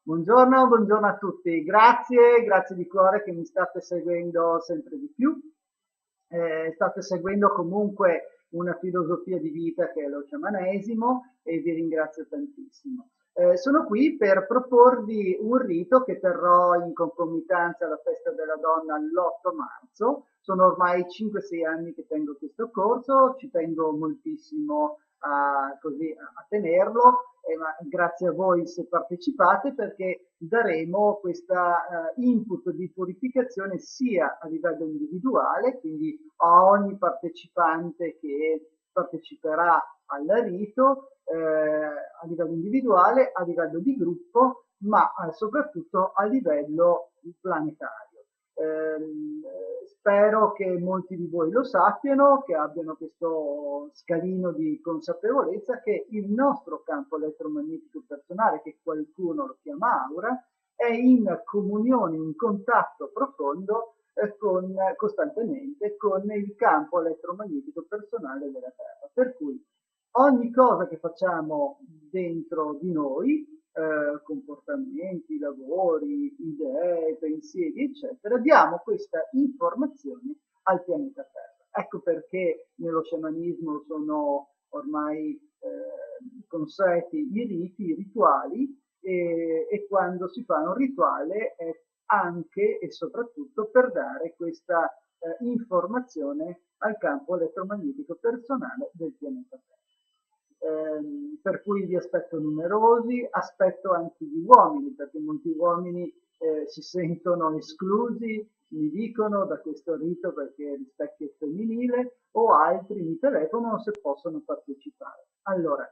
Buongiorno, buongiorno a tutti. Grazie di cuore che mi state seguendo sempre di più. State seguendo comunque una filosofia di vita che è lo sciamanesimo e vi ringrazio tantissimo. Sono qui per proporvi un rito che terrò in concomitanza alla festa della donna l'8 marzo. Sono ormai 5-6 anni che tengo questo corso, ci tengo moltissimo a tenerlo, ma grazie a voi se partecipate perché daremo questa input di purificazione sia a livello individuale, quindi a ogni partecipante che parteciperà al rito, a livello individuale, a livello di gruppo, ma soprattutto a livello planetario. Spero che molti di voi lo sappiano, che abbiano questo scalino di consapevolezza che il nostro campo elettromagnetico personale, che qualcuno lo chiama aura, è in comunione, in contatto profondo costantemente con il campo elettromagnetico personale della Terra. Per cui ogni cosa che facciamo dentro di noi, comportamenti, lavori, idee, pensieri, eccetera, diamo questa informazione al pianeta Terra. Ecco perché nello sciamanismo sono ormai consueti i riti, i rituali, e quando si fa un rituale è anche e soprattutto per dare questa informazione al campo elettromagnetico personale del pianeta Terra. Per cui vi aspetto numerosi, aspetto anche gli uomini, perché molti uomini si sentono esclusi, mi dicono, da questo rito perché rispecchia il femminile, o altri mi telefonano se possono partecipare. Allora,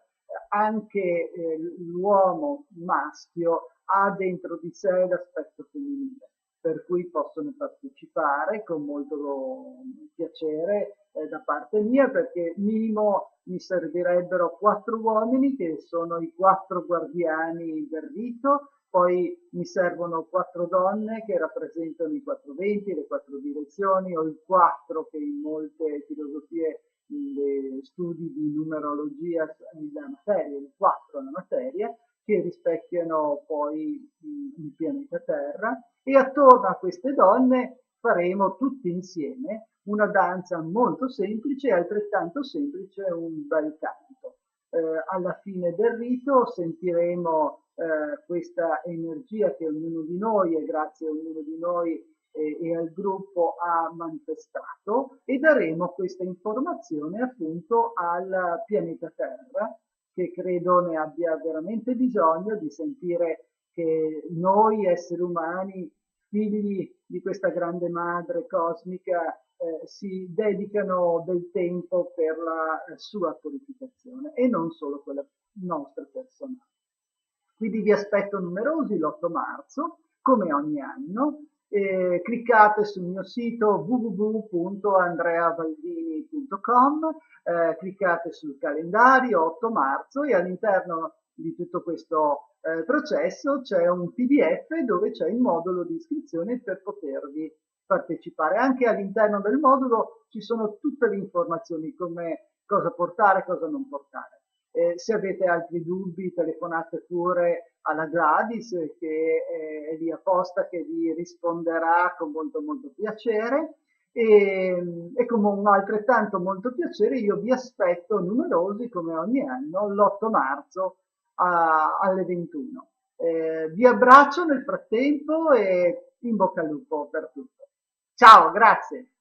anche l'uomo maschio ha dentro di sé l'aspetto femminile, per cui possono partecipare con molto piacere da parte mia, perché minimo mi servirebbero 4 uomini che sono i 4 guardiani del rito, poi mi servono 4 donne che rappresentano i 4 venti, le 4 direzioni, o il 4 che in molte filosofie, studi di numerologia, la materia, il 4 è la materia, che rispecchiano poi il pianeta Terra, e attorno a queste donne faremo tutti insieme una danza molto semplice e altrettanto semplice un bel canto. Alla fine del rito sentiremo questa energia che ognuno di noi, e grazie a ognuno di noi e al gruppo, ha manifestato, e daremo questa informazione appunto al pianeta Terra, che credo ne abbia veramente bisogno di sentire che noi esseri umani, figli di questa grande madre cosmica, si dedicano del tempo per la sua purificazione e non solo quella nostra personale. Quindi vi aspetto numerosi l'8 marzo, come ogni anno. Cliccate sul mio sito www.andreavaldini.com, cliccate sul calendario 8 marzo e all'interno di tutto questo processo c'è un PDF dove c'è il modulo di iscrizione per potervi partecipare. Anche all'interno del modulo ci sono tutte le informazioni, come cosa portare, cosa non portare. Se avete altri dubbi telefonate pure alla Gladys, che è lì apposta, che vi risponderà con molto molto piacere, e con un altrettanto molto piacere io vi aspetto numerosi come ogni anno l'8 marzo alle 21. Vi abbraccio nel frattempo e in bocca al lupo per tutto. Ciao, grazie.